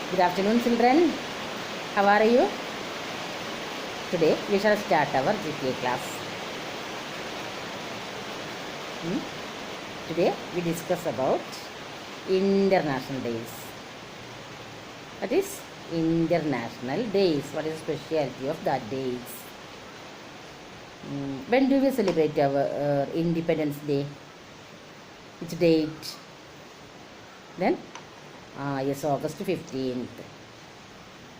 Good afternoon, children. How are you? Today we shall start our GK class. Today we discuss about international days. What is international days? What is the specialty of that days? When do we celebrate our Independence Day? Which date? Then? Yes, August 15th.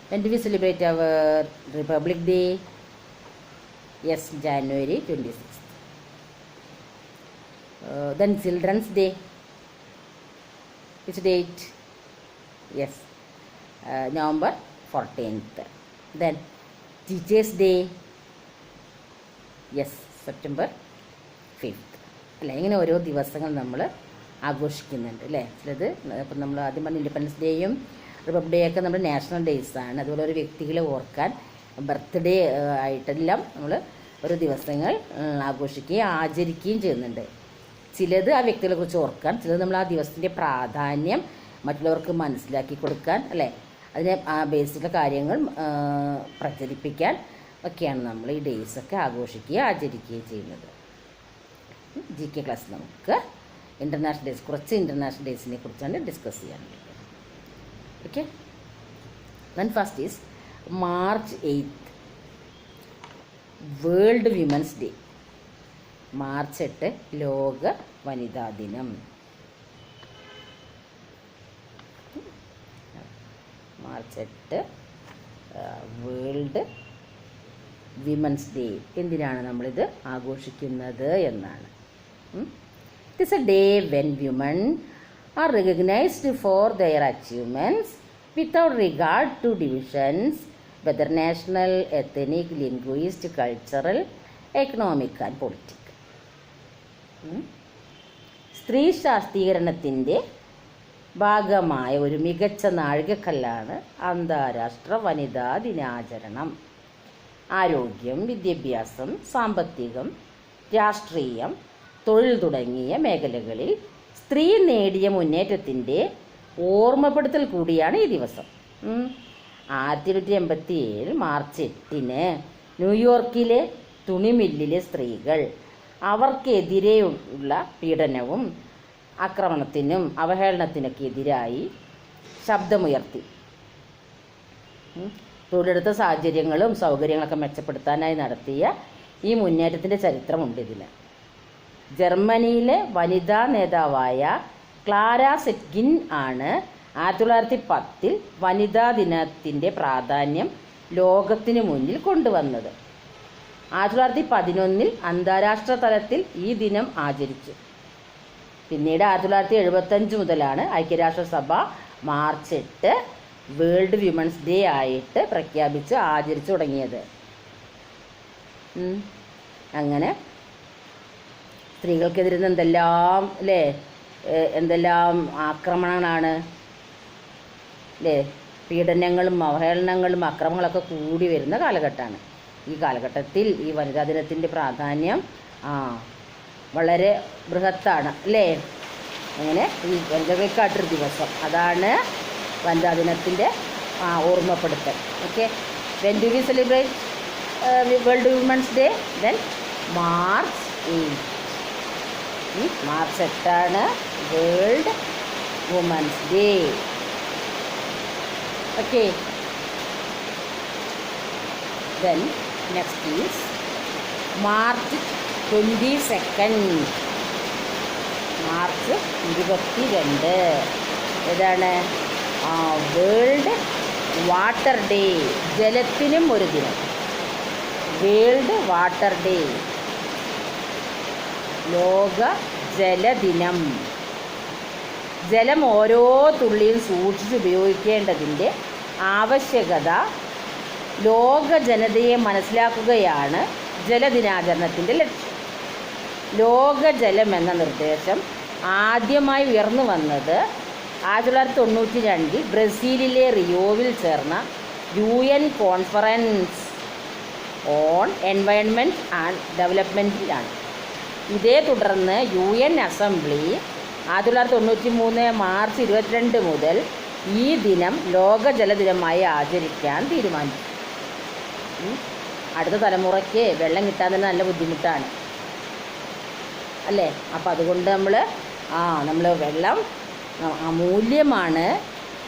When do we celebrate our Republic Day? Yes, January 26th. Then Children's Day. Which date? Yes, November 14th. Then Teachers' Day. Yes, September 5th. അല്ല, ഇങ്ങനെ ഓരോ ദിവസങ്ങൾ നമ്മൾ ആഘോഷിക്കുന്നുണ്ട് അല്ലേ. ചിലത് ഇപ്പം നമ്മൾ ആദ്യം പറഞ്ഞ ഇൻഡിപെൻഡൻസ് ഡേയും റിപ്പബ്ലിക് ഡേ ഒക്കെ നമ്മുടെ നാഷണൽ ഡേയ്സാണ്. അതുപോലെ ഒരു വ്യക്തികളെ ഓർക്കാൻ ബർത്ത്ഡേ ആയിട്ടെല്ലാം നമ്മൾ ഓരോ ദിവസങ്ങൾ ആഘോഷിക്കുകയും ആചരിക്കുകയും ചെയ്യുന്നുണ്ട്. ചിലത് ആ വ്യക്തികളെ കുറിച്ച് ഓർക്കാൻ, ചിലത് നമ്മൾ ആ ദിവസത്തിൻ്റെ പ്രാധാന്യം മറ്റുള്ളവർക്ക് മനസ്സിലാക്കി കൊടുക്കാൻ അല്ലേ, അതിനെ ബേസിക് കാര്യങ്ങൾ പ്രചരിപ്പിക്കാൻ ഒക്കെയാണ് നമ്മൾ ഈ ഡേയ്സൊക്കെ ആഘോഷിക്കുകയും ആചരിക്കുകയും ചെയ്യുന്നത്. ജി കെ ക്ലാസ് നമുക്ക് ഇൻ്റർനാഷണൽ ഡേയ്സ്, കുറച്ച് ഇൻ്റർനാഷണൽ ഡേയ്സിനെ കുറിച്ചാണ് ഡിസ്കസ് ചെയ്യാനുള്ളത്. Okay, then first is March 8th, world women's day. March 8 ലോക വനിതാ ദിനം. March 8 world women's day. എന്തിനാണ് നമ്മളിത് ആഘോഷിക്കുന്നത് എന്നാണ്. It is a day when women are recognized for their achievements without regard to divisions, whether national, ethnic, linguistic, cultural, economic and political. സ്ത്രീ ശാക്തീകരണത്തിൻ്റെ ഭാഗമായ ഒരു മികച്ച നാഴികക്കല്ലാണ് അന്താരാഷ്ട്ര വനിതാ ദിനാചരണം. ആരോഗ്യം, വിദ്യാഭ്യാസം, സാമ്പത്തികം, രാഷ്ട്രീയം, തൊഴിൽ തുടങ്ങിയ മേഖലകളിൽ സ്ത്രീ നേടിയ മുന്നേറ്റത്തിൻ്റെ ഓർമ്മപ്പെടുത്തൽ കൂടിയാണ് ഈ ദിവസം. 1987 മാർച്ച് 8 ന്യൂയോർക്കിലെ തുണിമില്ലിലെ സ്ത്രീകൾ അവർക്കെതിരെയുള്ള പീഡനവും ആക്രമണത്തിനും അവഹേളനത്തിനൊക്കെ എതിരായി ശബ്ദമുയർത്തി. തൊഴിലെടുത്ത സാഹചര്യങ്ങളും സൗകര്യങ്ങളൊക്കെ മെച്ചപ്പെടുത്താനായി നടത്തിയ ഈ മുന്നേറ്റത്തിൻ്റെ ചരിത്രമുണ്ട് ഇതിന്. ജർമ്മനിയിലെ വനിതാ നേതാവായ ക്ലാര സെറ്റ്കിൻ ആണ് 1910 വനിതാ ദിനത്തിൻ്റെ പ്രാധാന്യം ലോകത്തിന് മുന്നിൽ കൊണ്ടുവന്നത്. 1911 അന്താരാഷ്ട്ര തലത്തിൽ ഈ ദിനം ആചരിച്ചു. പിന്നീട് 1975 മുതലാണ് ഐക്യരാഷ്ട്രസഭ മാർച്ച് 8 വേൾഡ് വിമൻസ് ഡേ ആയിട്ട് പ്രഖ്യാപിച്ച് ആചരിച്ചു തുടങ്ങിയത്. അങ്ങനെ സ്ത്രീകൾക്കെതിരെ എന്തെല്ലാം അല്ലേ, എന്തെല്ലാം ആക്രമണങ്ങളാണ് അല്ലേ, പീഡനങ്ങളും അവഹേളനങ്ങളും അക്രമങ്ങളൊക്കെ കൂടി വരുന്ന കാലഘട്ടമാണ്. ഈ കാലഘട്ടത്തിൽ ഈ വനിതാ ദിനത്തിൻ്റെ പ്രാധാന്യം വളരെ ബൃഹത്താണ് അല്ലേ. അങ്ങനെ ഈ വനിതകൾക്കായിട്ടൊരു ദിവസം, അതാണ് വനിതാ ദിനത്തിൻ്റെ ഓർമ്മപ്പെടുത്തൽ. Okay, when do we celebrate world women's day? Then March 8. March 8 world women's day. Okay, then next is March 22. March 22 ഏതാണ്? World water day. ജലത്തിനും ഒരു ദിനം. വേൾഡ് വാട്ടർ ഡേ, ലോക ജലദിനം. ജലം ഓരോ തുള്ളിയും സൂക്ഷിച്ചുപയോഗിക്കേണ്ടതിൻ്റെ ആവശ്യകത ലോക ജനതയെ മനസ്സിലാക്കുകയാണ് ജലദിനാചരണത്തിൻ്റെ ലക്ഷ്യം. ലോക ജലം എന്ന നിർദ്ദേശം ആദ്യമായി ഉയർന്നു വന്നത് 1992 ബ്രസീലിലെ റിയോവിൽ ചേർന്ന UN conference on environment and ഡെവലപ്മെൻറ്റിലാണ്. ഇതേ തുടർന്ന് UN അസംബ്ലി 1993 മാർച്ച് 22 മുതൽ ഈ ദിനം ലോക ജലദിനമായി ആചരിക്കാൻ തീരുമാനിച്ചു. അടുത്ത തലമുറയ്ക്ക് വെള്ളം കിട്ടാൻ തന്നെ നല്ല ബുദ്ധിമുട്ടാണ് അല്ലേ. അപ്പം അതുകൊണ്ട് നമ്മൾ വെള്ളം അമൂല്യമാണ്,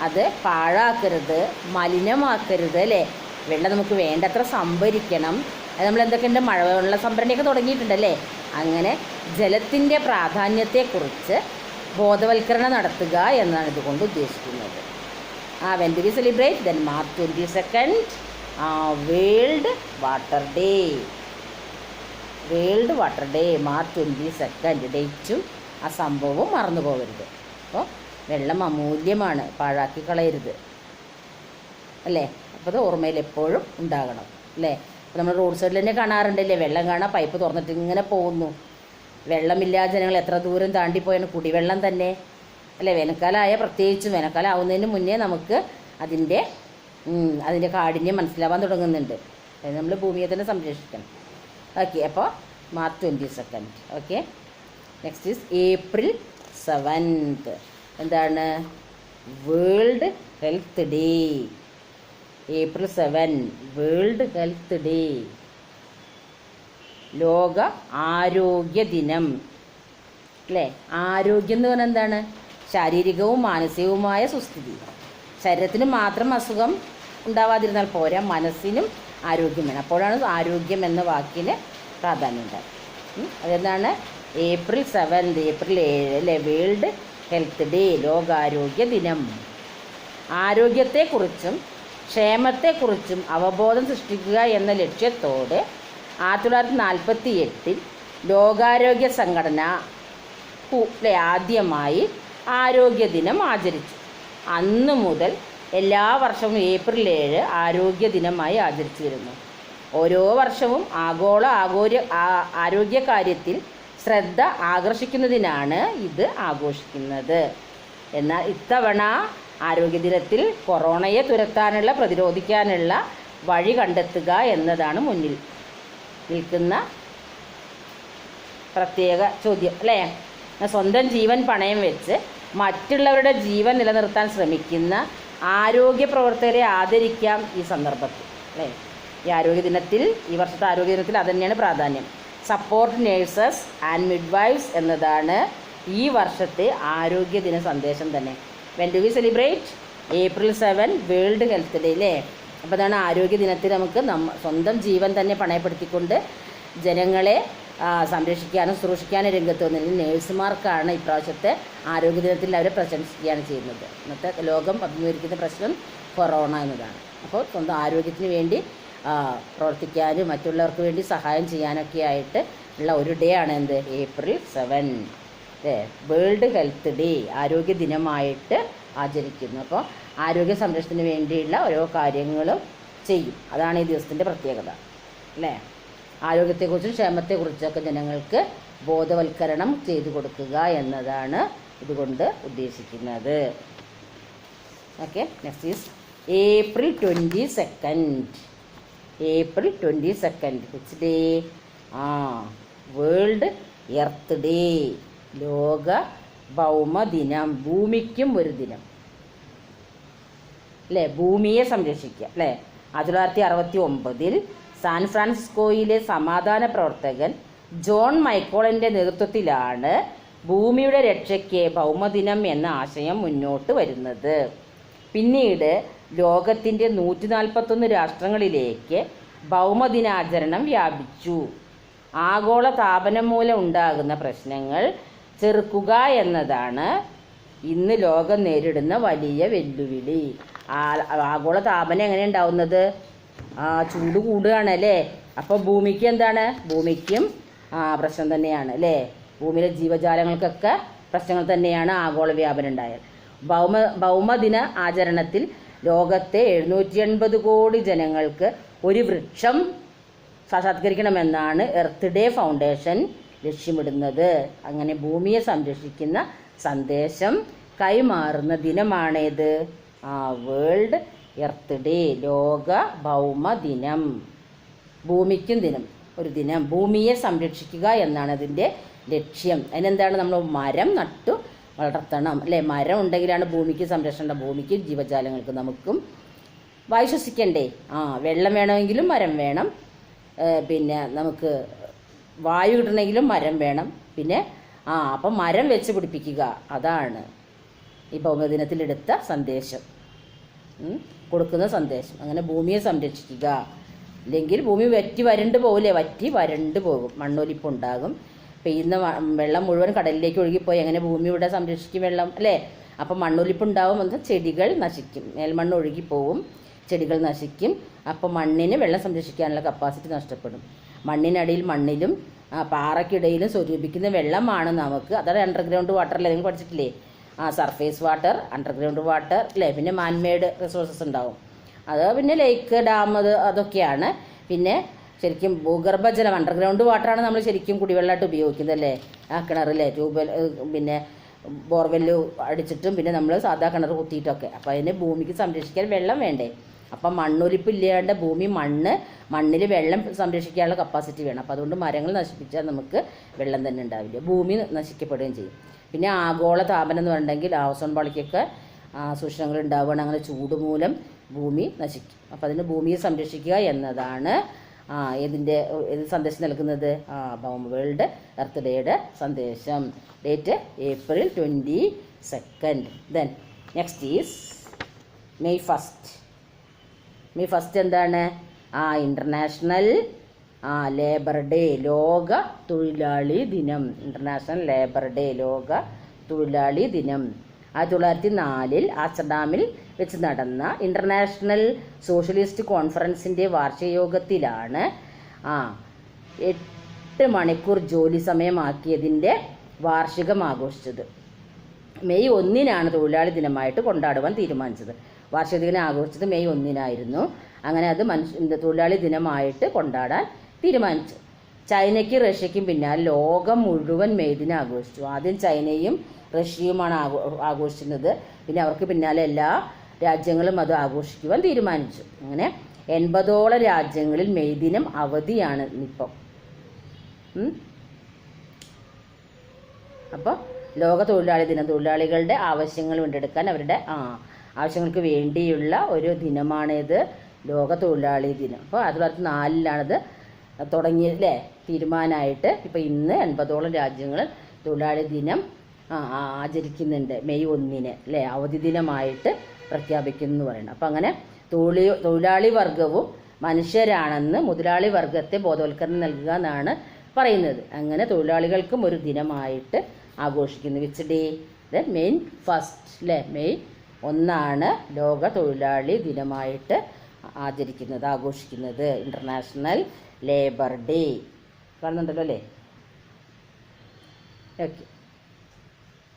അത് പാഴാക്കരുത്, മലിനമാക്കരുത് അല്ലേ. വെള്ളം നമുക്ക് വേണ്ടത്ര സംഭരിക്കണം. അത് നമ്മൾ എന്തൊക്കെയുണ്ട്, മഴവെള്ള സംഭരണിയൊക്കെ തുടങ്ങിയിട്ടുണ്ടല്ലേ. അങ്ങനെ ജലത്തിൻ്റെ പ്രാധാന്യത്തെക്കുറിച്ച് ബോധവൽക്കരണം നടത്തുക എന്നാണ് ഇതുകൊണ്ട് ഉദ്ദേശിക്കുന്നത്. When do we celebrate? Then March 22 world water day. World water day March 22 ഡേറ്റും ആ സംഭവവും മറന്നു പോകരുത്. അപ്പോൾ വെള്ളം അമൂല്യമാണ്, പാഴാക്കി കളയരുത് അല്ലേ. അപ്പോൾ അത് ഓർമ്മയിൽ എപ്പോഴും ഉണ്ടാകണം അല്ലേ. അപ്പോൾ നമ്മൾ റോഡ് സൈഡിൽ തന്നെ കാണാറുണ്ടല്ലേ, വെള്ളം കാണാൻ പൈപ്പ് തുറന്നിട്ട് ഇങ്ങനെ പോകുന്നു. വെള്ളമില്ലാതെ ജനങ്ങൾ എത്ര ദൂരം താണ്ടിപ്പോയാണ്, കുടിവെള്ളം തന്നെ അല്ലേ. വേനൽക്കാലമായ പ്രത്യേകിച്ചും വേനൽക്കാലം ആവുന്നതിന് മുന്നേ നമുക്ക് അതിൻ്റെ കാഠിന്യം മനസ്സിലാവാൻ തുടങ്ങുന്നുണ്ട്. നമ്മൾ ഭൂമിയെ തന്നെ സംരക്ഷിക്കണം. ഓക്കെ, അപ്പോൾ March 22. Okay, next is April 7. എന്താണ്? World health day. April 7 world health day, ലോക ആരോഗ്യ ദിനം അല്ലേ. ആരോഗ്യം എന്ന് പറഞ്ഞാൽ എന്താണ്? ശാരീരികവും മാനസികവുമായ സുസ്ഥിതി. ശരീരത്തിന് മാത്രം അസുഖം ഉണ്ടാവാതിരുന്നാൽ പോരാ, മനസ്സിനും ആരോഗ്യം വേണം. അപ്പോഴാണ് ആരോഗ്യം എന്ന വാക്കിന് പ്രാധാന്യം ഉണ്ടാകും. അതെന്താണ്? April 7, April 7 അല്ലേ, വേൾഡ് ഹെൽത്ത് ഡേ, ലോകാരോഗ്യ ദിനം. ആരോഗ്യത്തെക്കുറിച്ചും ക്ഷേമത്തെക്കുറിച്ചും അവബോധം സൃഷ്ടിക്കുക എന്ന ലക്ഷ്യത്തോടെ 1948 ലോകാരോഗ്യ സംഘടന ആദ്യമായി ആരോഗ്യ ദിനം ആചരിച്ചു. അന്നു മുതൽ എല്ലാ വർഷവും April 7 ആരോഗ്യ ദിനമായി ആചരിച്ചു വരുന്നു. ഓരോ വർഷവും ആഗോള ആരോഗ്യകാര്യത്തിൽ ശ്രദ്ധ ആകർഷിക്കുന്നതിനാണ് ഇത് ആഘോഷിക്കുന്നത്. എന്നാൽ ഇത്തവണ ആരോഗ്യദിനത്തിൽ കൊറോണയെ പ്രതിരോധിക്കാനുള്ള വഴി കണ്ടെത്തുക എന്നതാണ് മുന്നിൽ നിൽക്കുന്ന പ്രത്യേക ചോദ്യം അല്ലേ. സ്വന്തം ജീവൻ പണയം വെച്ച് മറ്റുള്ളവരുടെ ജീവൻ നിലനിർത്താൻ ശ്രമിക്കുന്ന ആരോഗ്യ പ്രവർത്തകരെ ആദരിക്കാം ഈ സന്ദർഭത്തിൽ അല്ലേ. ഈ വർഷത്തെ ആരോഗ്യ ദിനത്തിൽ അതുതന്നെയാണ് പ്രാധാന്യം. സപ്പോർട്ട് നേഴ്സസ് ആൻഡ് മിഡ്വൈഫ്സ് എന്നതാണ് ഈ വർഷത്തെ ആരോഗ്യ ദിന സന്ദേശം തന്നെ. When do we celebrate? April 7 world health day അല്ലേ. അപ്പോൾ അതാണ് ആരോഗ്യ ദിനത്തിൽ നമുക്ക് സ്വന്തം ജീവൻ തന്നെ പണയപ്പെടുത്തിക്കൊണ്ട് ജനങ്ങളെ സംരക്ഷിക്കാനും ശുശ്രൂഷിക്കാനും രംഗത്ത് വന്നില്ല. നേഴ്സുമാർക്കാണ് ഇപ്രാവശ്യത്തെ ആരോഗ്യ ദിനത്തിൽ അവരെ പ്രശംസിക്കുകയാണ് ചെയ്യുന്നത്. ഇന്നത്തെ ലോകം അഭിമുഖീകരിക്കുന്ന പ്രശ്നം കൊറോണ എന്നതാണ്. അപ്പോൾ സ്വന്തം ആരോഗ്യത്തിന് വേണ്ടി പ്രവർത്തിക്കാനും മറ്റുള്ളവർക്ക് വേണ്ടി സഹായം ചെയ്യാനൊക്കെ ആയിട്ട് ഉള്ള ഒരു ഡേ ആണ് എന്ത്? April 7 വേൾഡ് ഹെൽത്ത് ഡേ, ആരോഗ്യ ദിനമായിട്ട് ആചരിക്കുന്നു. അപ്പോൾ ആരോഗ്യ സംരക്ഷണത്തിന് വേണ്ടിയുള്ള ഓരോ കാര്യങ്ങളും ചെയ്യും. അതാണ് ഈ ദിവസത്തിൻ്റെ പ്രത്യേകത അല്ലേ. ആരോഗ്യത്തെക്കുറിച്ചും ക്ഷേമത്തെക്കുറിച്ചൊക്കെ ജനങ്ങൾക്ക് ബോധവൽക്കരണം ചെയ്തു കൊടുക്കുക എന്നതാണ് ഇതുകൊണ്ട് ഉദ്ദേശിക്കുന്നത്. Okay, next is April 22. April 22 which day? World earth day, ലോക ഭൗമദിനം. ഭൂമിക്കും ഒരു ദിനം അല്ലേ, ഭൂമിയെ സംരക്ഷിക്കുക അല്ലേ. 1969 സാൻ ഫ്രാൻസിസ്കോയിലെ സമാധാന പ്രവർത്തകൻ ജോൺ മൈക്കോളിൻ്റെ നേതൃത്വത്തിലാണ് ഭൂമിയുടെ രക്ഷയ്ക്ക് ഭൗമദിനം എന്ന ആശയം മുന്നോട്ട് വരുന്നത്. പിന്നീട് ലോകത്തിൻ്റെ 141 രാഷ്ട്രങ്ങളിലേക്ക് ഭൗമദിനാചരണം വ്യാപിച്ചു. ആഗോള താപനം മൂലം ഉണ്ടാകുന്ന പ്രശ്നങ്ങൾ ചെറുക്കുക എന്നതാണ് ഇന്ന് ലോകം നേരിടുന്ന വലിയ വെല്ലുവിളി. ആഗോള താപനം എങ്ങനെ ഉണ്ടാവുന്നത്? ചൂട് കൂടുകയാണ് അല്ലേ. അപ്പോൾ ഭൂമിക്ക് എന്താണ്? ഭൂമിക്കും പ്രശ്നം തന്നെയാണ് അല്ലേ. ഭൂമിയിലെ ജീവജാലങ്ങൾക്കൊക്കെ പ്രശ്നങ്ങൾ തന്നെയാണ് ആഗോള വ്യാപനം ഉണ്ടായാൽ. ഭൗമദിന ആചരണത്തിൽ ലോകത്തെ 780 കോടി ജനങ്ങൾക്ക് ഒരു വൃക്ഷം സാക്ഷാത്കരിക്കണമെന്നാണ് എർത്ത് ഡേ ഫൗണ്ടേഷൻ ലക്ഷ്യമിടുന്നത്. അങ്ങനെ ഭൂമിയെ സംരക്ഷിക്കുന്ന സന്ദേശം കൈമാറുന്ന ദിനമാണേത്? വേൾഡ് എർത്ത് ഡേ, ലോക ഭൗമ ദിനം. ഭൂമിക്കും ദിനം, ഒരു ദിനം. ഭൂമിയെ സംരക്ഷിക്കുക എന്നാണ് അതിൻ്റെ ലക്ഷ്യം. അതിനെന്താണ്? നമ്മൾ മരം നട്ടു വളർത്തണം അല്ലേ. മരം ഉണ്ടെങ്കിലാണ് ഭൂമിക്ക് സംരക്ഷണം, ഭൂമിക്ക് ജീവജാലങ്ങൾക്ക് നമുക്കും വായു ശ്വസിക്കണ്ടേ. വെള്ളം വേണമെങ്കിലും മരം വേണം, പിന്നെ നമുക്ക് വായു കിട്ടണമെങ്കിലും മരം വേണം. പിന്നെ അപ്പം മരം വെച്ച് പിടിപ്പിക്കുക, അതാണ് ഈ ഭൗമദിനത്തിലെടുത്ത സന്ദേശം, കൊടുക്കുന്ന സന്ദേശം. അങ്ങനെ ഭൂമിയെ സംരക്ഷിക്കുക, ഇല്ലെങ്കിൽ ഭൂമി വരണ്ട് പോകില്ലേ, വരണ്ട് പോകും, മണ്ണൊലിപ്പുണ്ടാകും. പെയ്യുന്ന വെള്ളം മുഴുവൻ കടലിലേക്ക് ഒഴുകിപ്പോയി എങ്ങനെ ഭൂമി ഇവിടെ സംരക്ഷിക്കും വെള്ളം അല്ലേ. അപ്പം മണ്ണൊലിപ്പുണ്ടാവും, അത് ചെടികൾ നശിക്കും, മേൽമണ്ണ് ഒഴുകിപ്പോവും, ചെടികൾ നശിക്കും. അപ്പോൾ മണ്ണിന് വെള്ളം സംരക്ഷിക്കാനുള്ള കപ്പാസിറ്റി നഷ്ടപ്പെടും. മണ്ണിനടിയിൽ മണ്ണിലും പാറയ്ക്കിടയിലും സ്വരൂപിക്കുന്ന വെള്ളമാണ് നമുക്ക്, അതാണ് അണ്ടർഗ്രൗണ്ട് വാട്ടർ അല്ലേ, നിങ്ങൾ പഠിച്ചിട്ടില്ലേ. സർഫേസ് വാട്ടർ, അണ്ടർഗ്രൗണ്ട് വാട്ടർ അല്ലേ. പിന്നെ മാൻമെയ്ഡ് റിസോഴ്സസ് ഉണ്ടാവും, അത് പിന്നെ ലേക്ക്, ഡാം, അതൊക്കെയാണ്. പിന്നെ ശരിക്കും ഭൂഗർഭജലം, അണ്ടർഗ്രൗണ്ട് വാട്ടറാണ് നമ്മൾ ശരിക്കും കുടിവെള്ളമായിട്ട് ഉപയോഗിക്കുന്നത് അല്ലേ. കിണറിലെ ട്യൂബ്വെൽ, പിന്നെ ബോർവെല്ല് അടിച്ചിട്ടും പിന്നെ നമ്മൾ സാധാ കിണർ കുത്തിയിട്ടൊക്കെ. അപ്പോൾ അതിന് ഭൂമിക്ക് സംരക്ഷിക്കാൻ വെള്ളം വേണ്ടേ. അപ്പം മണ്ണൊലിപ്പില്ലാണ്ട് മണ്ണിൽ വെള്ളം സംരക്ഷിക്കാനുള്ള കപ്പാസിറ്റി വേണം. അപ്പോൾ അതുകൊണ്ട് മരങ്ങൾ നശിപ്പിച്ചാൽ നമുക്ക് വെള്ളം തന്നെ ഉണ്ടാവില്ല, ഭൂമി നശിക്കപ്പെടുകയും ചെയ്യും. പിന്നെ ആഗോള താപനം എന്ന് പറഞ്ഞിട്ടുണ്ടെങ്കിൽ ഓസോൺ പാളിക്കൊക്കെ സൂക്ഷ്മങ്ങൾ ഉണ്ടാവുകയാണ്, അങ്ങനെ ചൂട് മൂലം ഭൂമി നശിക്കും. അപ്പോൾ അതിന് ഭൂമിയെ സംരക്ഷിക്കുക എന്നതാണ് ഏത് സന്ദേശം നൽകുന്നത്, വേൾഡ് എർത്ത് ഡേയുടെ സന്ദേശം. Date April 22. Then next is May 1. May 1 എന്താണ്, ഇൻ്റർനാഷണൽ ലേബർ ഡേ, ലോക തൊഴിലാളി ദിനം. ഇൻ്റർനാഷണൽ ലേബർ ഡേ, ലോക തൊഴിലാളി ദിനം. 1904 ആംസ്റ്റർഡാമിൽ വെച്ച് നടന്ന ഇൻ്റർനാഷണൽ സോഷ്യലിസ്റ്റ് കോൺഫറൻസിൻ്റെ വാർഷികയോഗത്തിലാണ് 8 മണിക്കൂർ ജോലി സമയമാക്കിയതിൻ്റെ വാർഷികം ആഘോഷിച്ചത്. May 1 തൊഴിലാളി ദിനമായിട്ട് കൊണ്ടാടുവാൻ തീരുമാനിച്ചത്. വാർഷിക ദിനം ആഘോഷിച്ചത് May 1 അങ്ങനെ അത് തൊഴിലാളി ദിനമായിട്ട് കൊണ്ടാടാൻ തീരുമാനിച്ചു. ചൈനയ്ക്ക് റഷ്യയ്ക്കും പിന്നാലെ ലോകം മുഴുവൻ മെയ് ദിനം ആഘോഷിച്ചു. ആദ്യം ചൈനയും റഷ്യയുമാണ് ആഘോഷിക്കുന്നത്, പിന്നെ അവർക്ക് പിന്നാലെ എല്ലാ രാജ്യങ്ങളും അത് ആഘോഷിക്കുവാൻ തീരുമാനിച്ചു. അങ്ങനെ 80ഓളം രാജ്യങ്ങളിൽ മെയ് ദിനം അവധിയാണ് ഇപ്പം. അപ്പോൾ ലോക തൊഴിലാളി ദിനം, തൊഴിലാളികളുടെ ആവശ്യങ്ങൾ വീണ്ടെടുക്കാൻ അവരുടെ ആവശ്യങ്ങൾക്ക് വേണ്ടിയുള്ള ഒരു ദിനമാണിത്, ലോക തൊഴിലാളി ദിനം. അപ്പോൾ 1904 തുടങ്ങിയല്ലേ തീരുമാനമായിട്ട്. ഇപ്പോൾ ഇന്ന് 80ഓളം രാജ്യങ്ങൾ തൊഴിലാളി ദിനം ആചരിക്കുന്നുണ്ട്. May 1 അല്ലേ, അവധി ദിനമായിട്ട് പ്രഖ്യാപിക്കുന്നു എന്ന് പറയുന്നത്. അപ്പം അങ്ങനെ തൊഴിലാളി വർഗവും മനുഷ്യരാണെന്ന് മുതലാളി വർഗത്തെ ബോധവൽക്കരണം നൽകുക എന്നാണ് പറയുന്നത്. അങ്ങനെ തൊഴിലാളികൾക്കും ഒരു ദിനമായിട്ട് ആഘോഷിക്കുന്നു. വിച്ച് ഡേ, May 1 അല്ലേ. May 1 ലോക തൊഴിലാളി ദിനമായിട്ട് ആഘോഷിക്കുന്നത്, ഇൻ്റർനാഷണൽ ലേബർ ഡേ. കാണുന്നുണ്ടല്ലോ അല്ലേ. Okay.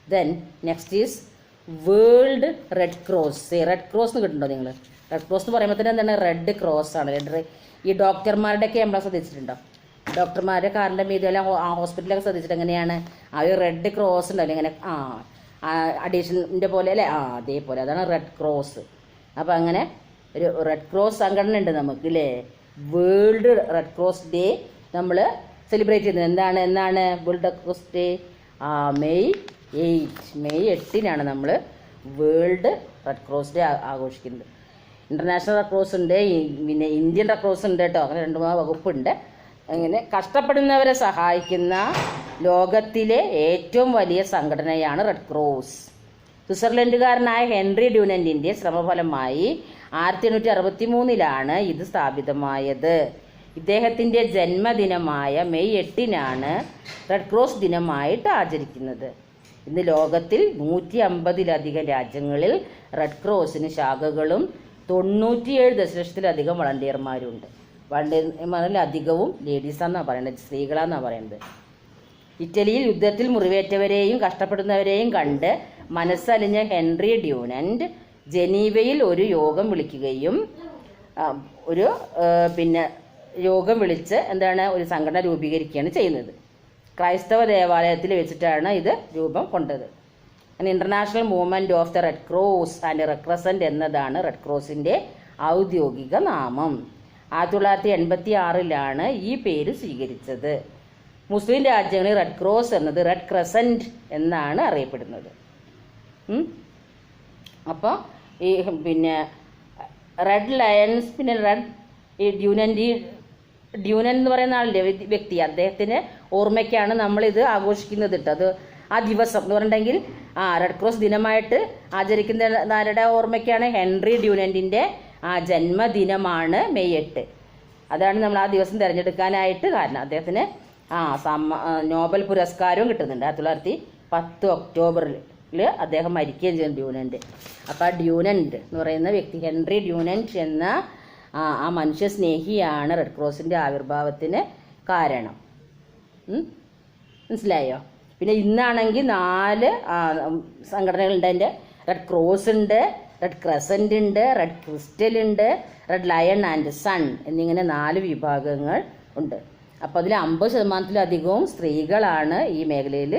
Then next is world red cross. Red cross എന്ന് കിട്ടുന്നുണ്ടോ നിങ്ങൾ? റെഡ് ക്രോസ് എന്ന് പറയുമ്പോൾ തന്നെ എന്താണ്, റെഡ് ക്രോസ് ആണ്. ഈ ഡോക്ടർമാരുടെയൊക്കെ നമ്മളെ ശ്രദ്ധിച്ചിട്ടുണ്ടോ? ഡോക്ടർമാരുടെ കാറിൻ്റെ മീതെല്ലാം ഹോസ്പിറ്റലൊക്കെ ശ്രദ്ധിച്ചിട്ട് എങ്ങനെയാണ് ഒരു റെഡ് ക്രോസ് ഉണ്ടാവില്ല ഇങ്ങനെ, അഡീഷൻ്റെ പോലെ അല്ലേ, അതേപോലെ അതാണ് റെഡ് ക്രോസ്. അപ്പോൾ അങ്ങനെ ഒരു റെഡ് ക്രോസ് സംഘടന ഉണ്ട് നമുക്ക് അല്ലേ. വേൾഡ് റെഡ് ക്രോസ് ഡേ നമ്മൾ സെലിബ്രേറ്റ് ചെയ്യുന്നത് എന്നാണ് world red cross day? May 8 നമ്മൾ വേൾഡ് റെഡ് ക്രോസ് ഡേ ആഘോഷിക്കുന്നത്. ഇൻ്റർനാഷണൽ റെഡ് ക്രോസ് ഉണ്ട്, പിന്നെ ഇന്ത്യൻ റെഡ് ക്രോസ് ഉണ്ട് കേട്ടോ. അങ്ങനെ 2-3 വകുപ്പുണ്ട്. അങ്ങനെ കഷ്ടപ്പെടുന്നവരെ സഹായിക്കുന്ന ലോകത്തിലെ ഏറ്റവും വലിയ സംഘടനയാണ് റെഡ് ക്രോസ്. സ്വിറ്റ്സർലൻഡുകാരനായ ഹെൻറി ഡ്യൂനന്റിൻ്റെ ശ്രമഫലമായി 1863 ഇത് സ്ഥാപിതമായത്. ഇദ്ദേഹത്തിൻ്റെ ജന്മദിനമായ May 8 റെഡ് ക്രോസ് ദിനമായിട്ട് ആചരിക്കുന്നത്. ഇന്ന് ലോകത്തിൽ 150-ലധികം രാജ്യങ്ങളിൽ റെഡ് ക്രോസിന് ശാഖകളും 97 ദശലക്ഷത്തിലധികം വളണ്ടിയർമാരുണ്ട്. വളണ്ടിയർമാരിൽ അധികവും ലേഡീസാണെന്നാണ് പറയുന്നത്, സ്ത്രീകളാണെന്നാണ് പറയുന്നത്. ഇറ്റലിയിൽ യുദ്ധത്തിൽ മുറിവേറ്റവരെയും കഷ്ടപ്പെടുന്നവരെയും കണ്ട് മനസ്സലിഞ്ഞ ഹെൻറി ഡ്യൂനന്റ് ജനീവയിൽ ഒരു യോഗം വിളിക്കുകയും യോഗം വിളിച്ച് ഒരു സംഘടന രൂപീകരിക്കുകയാണ് ചെയ്യുന്നത്. ക്രൈസ്തവ ദേവാലയത്തിൽ വെച്ചിട്ടാണ് ഇത് രൂപം കൊണ്ടത്. International movement of the red cross and red crescent എന്നതാണ് റെഡ് ക്രോസിൻ്റെ ഔദ്യോഗിക നാമം. 1986 ഈ പേര് സ്വീകരിച്ചത്. മുസ്ലിം രാജ്യങ്ങളിൽ റെഡ് ക്രോസ് എന്നത് റെഡ് ക്രസൻറ്റ് എന്നാണ് അറിയപ്പെടുന്നത്. അപ്പോൾ ഈ പിന്നെ റെഡ് ലയൺസ്, പിന്നെ റെഡ് ഈ ഡ്യൂനൻ എന്ന് പറയുന്ന ആളിൻ്റെ വ്യക്തി, അദ്ദേഹത്തിൻ്റെ ഓർമ്മയ്ക്കാണ് നമ്മളിത് ആഘോഷിക്കുന്നത് കേട്ടോ. അത് ആ ദിവസം എന്ന് പറഞ്ഞിട്ടുണ്ടെങ്കിൽ റെഡ് ക്രോസ് ദിനമായിട്ട് ആചരിക്കുന്ന ആരുടെ ഓർമ്മയ്ക്കാണ്? ഹെൻറി ഡ്യൂനൻറ്റിൻ്റെ ജന്മദിനമാണ് മെയ് 8. അതാണ് നമ്മൾ ആ ദിവസം തിരഞ്ഞെടുക്കാനായിട്ട് കാരണം. അദ്ദേഹത്തിന് നോബൽ പുരസ്കാരവും കിട്ടുന്നുണ്ട്. 1910 ഒക്ടോബറിൽ അദ്ദേഹം മരിക്കുകയും ചെയ്യും ഡ്യൂനൻറ്റ്. അപ്പോൾ ആ ഡ്യൂനൻറ്റ് എന്ന് പറയുന്ന വ്യക്തി, ഹെൻറി ഡ്യൂനൻറ്റ് എന്ന ആ മനുഷ്യ സ്നേഹിയാണ് റെഡ് ക്രോസിൻ്റെ ആവിർഭാവത്തിന് കാരണം. മനസ്സിലായോ? പിന്നെ ഇന്നാണെങ്കിൽ 4 സംഘടനകളുണ്ട്. അതിൻ്റെ റെഡ് ക്രോസ് ഉണ്ട്, റെഡ് ക്രസൻ്റ് ഉണ്ട്, റെഡ് ക്രിസ്റ്റൽ ഉണ്ട്, റെഡ് ലയൺ ആൻഡ് സൺ എന്നിങ്ങനെ 4 വിഭാഗങ്ങൾ ഉണ്ട്. അപ്പോൾ അതിൽ 50%-ലധികവും സ്ത്രീകളാണ് ഈ മേഖലയിൽ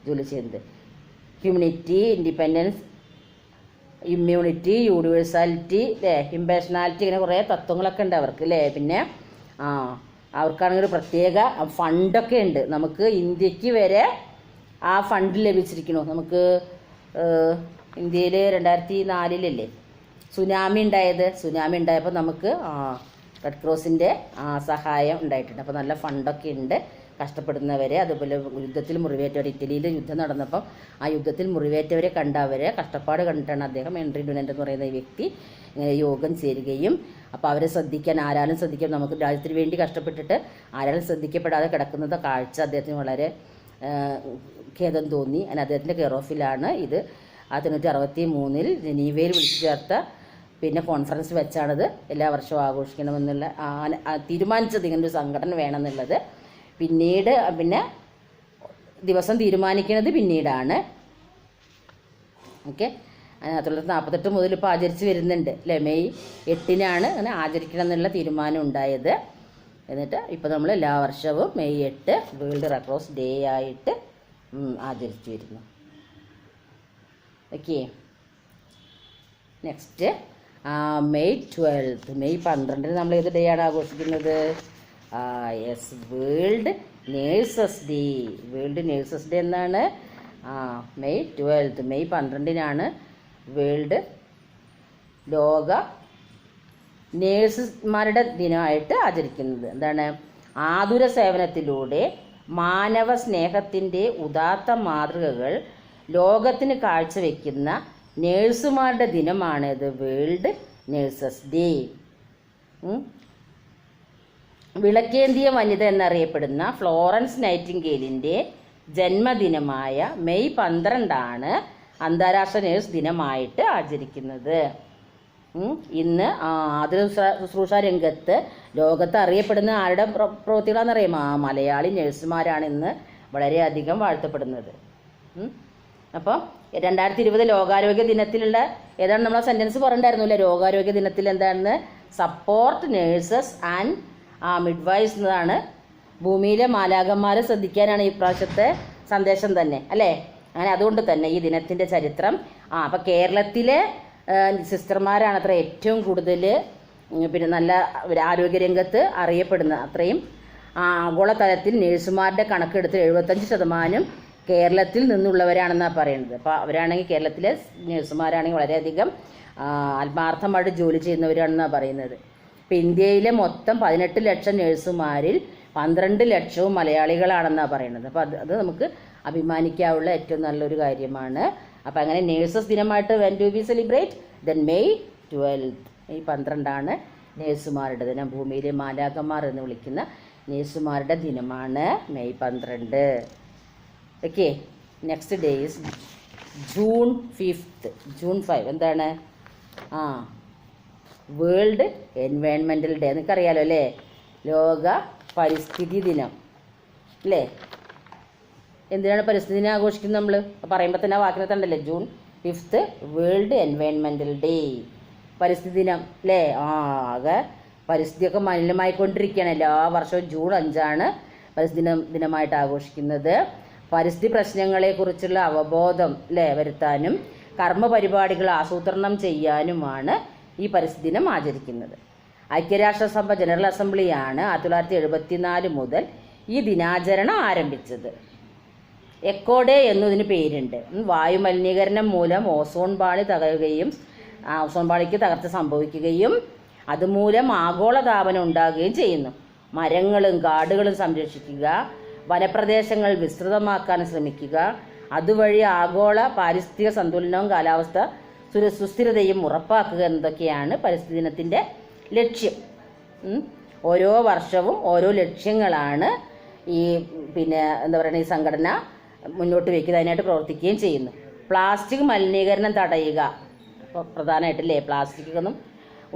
ജോലി ചെയ്യുന്നത്. ഹ്യൂമനിറ്റി, ഇൻഡിപെൻഡൻസ്, ഇമ്മ്യൂണിറ്റി, യൂണിവേഴ്സാലിറ്റി, അല്ലേ, ഇമ്പേഴ്സണാലിറ്റി, ഇങ്ങനെ കുറേ തത്വങ്ങളൊക്കെ ഉണ്ട് അവർക്ക്, അല്ലേ. പിന്നെ അവർക്കാണെങ്കിൽ പ്രത്യേക ഫണ്ടൊക്കെ ഉണ്ട്. നമുക്ക് ഇന്ത്യക്ക് വരെ ആ ഫണ്ട് ലഭിച്ചിരിക്കണു. നമുക്ക് ഇന്ത്യയിൽ 2004 സുനാമി ഉണ്ടായത്. സുനാമി ഉണ്ടായപ്പോൾ നമുക്ക് റെഡ് ക്രോസിൻ്റെ സഹായം ഉണ്ടായിട്ടുണ്ട്. അപ്പോൾ നല്ല ഫണ്ടൊക്കെ ഉണ്ട്. കഷ്ടപ്പെടുന്നവരെ, അതുപോലെ യുദ്ധത്തിൽ മുറിവേറ്റവർ, ഇറ്റലിയിൽ യുദ്ധം നടന്നപ്പം ആ യുദ്ധത്തിൽ മുറിവേറ്റവരെ കണ്ടവരെ കഷ്ടപ്പാട് കണ്ടിട്ടാണ് അദ്ദേഹം ഹെൻറി ഡ്യൂനൻറ്റ് എന്ന് പറയുന്ന ഈ വ്യക്തി യോഗം ചേരുകയും അപ്പോൾ അവരെ ശ്രദ്ധിക്കാൻ, ആരാലും ശ്രദ്ധിക്കാൻ, നമുക്ക് രാജ്യത്തിന് വേണ്ടി കഷ്ടപ്പെട്ടിട്ട് ആരാലും ശ്രദ്ധിക്കപ്പെടാതെ കിടക്കുന്നത് കാഴ്ച അദ്ദേഹത്തിന് വളരെ ഖേദം തോന്നി. അങ്ങനെ അദ്ദേഹത്തിൻ്റെ കെയർ ഓഫിലാണ് ഇത് 1963 ജനീവയിൽ വിളിച്ചു ചേർത്ത പിന്നെ കോൺഫറൻസ് വെച്ചാണിത് എല്ലാ വർഷവും ആഘോഷിക്കണമെന്നുള്ള തീരുമാനിച്ചത്. ഇങ്ങനൊരു സംഘടന വേണമെന്നുള്ളത്. പിന്നീട് പിന്നെ ദിവസം തീരുമാനിക്കുന്നത് പിന്നീടാണ്. ഓക്കെ. 1948 മുതൽ ഇപ്പോൾ ആചരിച്ച് വരുന്നുണ്ട്, അല്ലേ. മെയ് 8 അങ്ങനെ ആചരിക്കണം എന്നുള്ള തീരുമാനം ഉണ്ടായത്. എന്നിട്ട് ഇപ്പോൾ നമ്മൾ എല്ലാ വർഷവും May 8 world red cross day ആയിട്ട് ആചരിച്ചു വരുന്നു. ഓക്കെ. Next May 12. മെയ് 12 നമ്മൾ ഏത് ഡേ ആണ് ആഘോഷിക്കുന്നത്? Yes, world nurses day. World nurses day എന്നാണ് മെയ് 12. മെയ് 12 വേൾഡ് ലോക നേഴ്സുമാരുടെ ദിനമായിട്ട് ആചരിക്കുന്നത്. എന്താണ്? ആതുര സേവനത്തിലൂടെ മാനവ സ്നേഹത്തിൻ്റെ ഉദാത്ത മാതൃകകൾ ലോകത്തിന് കാഴ്ചവെക്കുന്ന നേഴ്സുമാരുടെ ദിനമാണിത്, വേൾഡ് നേഴ്സസ് ഡേ. വിളക്കേന്തിയ വനിത എന്നറിയപ്പെടുന്ന ഫ്ലോറൻസ് നൈറ്റിംഗേലിൻ്റെ ജന്മദിനമായ മെയ് 12 അന്താരാഷ്ട്ര നേഴ്സ് ദിനമായിട്ട് ആചരിക്കുന്നത്. ഇന്ന് ആതുര ശുശ്രൂഷ രംഗത്ത് ലോകത്ത് അറിയപ്പെടുന്ന ആരുടെ പ്രവൃത്തികളാണെന്നറിയാമോ? മലയാളി നേഴ്സുമാരാണ് ഇന്ന് വളരെയധികം വാഴ്ത്തപ്പെടുന്നത്. അപ്പോൾ 2020 ലോകാരോഗ്യ ദിനത്തിലുള്ള ഏതാണ് നമ്മൾ ആ സെൻറ്റൻസ് പറഞ്ഞിട്ടുണ്ടായിരുന്നില്ല? ലോകാരോഗ്യ ദിനത്തിൽ എന്താണെന്ന്? സപ്പോർട്ട് നേഴ്സസ് ആൻഡ് മിഡ്വൈസ് എന്നതാണ്. ഭൂമിയിലെ മാലാഖന്മാരെ ശ്രദ്ധിക്കാനാണ് ഈ പ്രാവശ്യത്തെ സന്ദേശം തന്നെ, അല്ലേ. അങ്ങനെ അതുകൊണ്ട് തന്നെ ഈ ദിനത്തിൻ്റെ ചരിത്രം അപ്പോൾ കേരളത്തിലെ സിസ്റ്റർമാരാണ് അത്ര ഏറ്റവും കൂടുതൽ പിന്നെ നല്ല ആരോഗ്യരംഗത്ത് അറിയപ്പെടുന്ന. അത്രയും ആഗോളതലത്തിൽ നേഴ്സുമാരുടെ കണക്കെടുത്ത് 75% കേരളത്തിൽ നിന്നുള്ളവരാണെന്നാണ് പറയുന്നത്. അപ്പോൾ അവരാണെങ്കിൽ കേരളത്തിലെ നേഴ്സുമാരാണെങ്കിൽ വളരെയധികം ആത്മാർത്ഥമായിട്ട് ജോലി ചെയ്യുന്നവരാണെന്നാണ് പറയുന്നത്. ഇപ്പോൾ ഇന്ത്യയിലെ മൊത്തം 18 ലക്ഷം നേഴ്സുമാരിൽ 12 ലക്ഷവും മലയാളികളാണെന്നാണ് പറയുന്നത്. അപ്പോൾ അത് നമുക്ക് അഭിമാനിക്കാനുള്ള ഏറ്റവും നല്ലൊരു കാര്യമാണ്. അപ്പോൾ അങ്ങനെ നേഴ്സസ് ദിനമായിട്ട് when to be celebrate? Then May 12. May 12 നേഴ്സുമാരുടെ ദിനം. ഭൂമിയിലെ മാലാഖമാർ എന്ന് വിളിക്കുന്ന നേഴ്സുമാരുടെ ദിനമാണ് May 12. Okay. Next day is June 5. June 5 എന്താണ്? World environmental day. നിങ്ങൾക്കറിയാലോ അല്ലേ? ലോക പരിസ്ഥിതി ദിനം, അല്ലേ. എന്തിനാണ് പരിസ്ഥിതി ദിനം ആഘോഷിക്കുന്നത് നമ്മൾ? പറയുമ്പോൾ തന്നെ വാക്കിനകത്തുണ്ടല്ലേ, ജൂൺ 5 വേൾഡ് എൻവയോൺമെൻറ്റൽ ഡേ, പരിസ്ഥിതി ദിനം, അല്ലേ. ആകെ പരിസ്ഥിതിയൊക്കെ മലിനമായിക്കൊണ്ടിരിക്കുകയാണ്. എല്ലാ വർഷവും ജൂൺ 5 പരിസ്ഥിതി ദിനമായിട്ട് ആഘോഷിക്കുന്നത്. പരിസ്ഥിതി പ്രശ്നങ്ങളെക്കുറിച്ചുള്ള അവബോധം, അല്ലേ, വരുത്താനും കർമ്മ പരിപാടികൾ ആസൂത്രണം ചെയ്യാനുമാണ് ഈ പരിസ്ഥിതി ദിനം ആചരിക്കുന്നത്. ഐക്യരാഷ്ട്രസഭ ജനറൽ അസംബ്ലിയാണ് 1974 മുതൽ ഈ ദിനാചരണം ആരംഭിച്ചത്. എക്കോഡേ എന്നതിന് പേരുണ്ട്. വായു മലിനീകരണം മൂലം ഓസോൺ പാളി തകരുകയും ഓസോൺ പാളിക്ക് തകർച്ച സംഭവിക്കുകയും അതുമൂലം ആഗോളതാപനം ഉണ്ടാകുകയും ചെയ്യുന്നു. മരങ്ങളും കാടുകളും സംരക്ഷിക്കുക, വനപ്രദേശങ്ങൾ വിസ്തൃതമാക്കാൻ ശ്രമിക്കുക, അതുവഴി ആഗോള പാരിസ്ഥിതിക സന്തുലനവും കാലാവസ്ഥ സുസ്ഥിരതയും ഉറപ്പാക്കുക എന്നതൊക്കെയാണ് പരിസ്ഥിതി ദിനത്തിൻ്റെ ലക്ഷ്യം. ഓരോ വർഷവും ഓരോ ലക്ഷ്യങ്ങളാണ് ഈ എന്താ പറയുക ഈ സംഘടന മുന്നോട്ട് വയ്ക്കുന്നത്, അതിനായിട്ട് പ്രവർത്തിക്കുകയും ചെയ്യുന്നു. പ്ലാസ്റ്റിക് മലിനീകരണം തടയുക, അപ്പോൾ പ്രധാനമായിട്ടല്ലേ പ്ലാസ്റ്റിക്കൊന്നും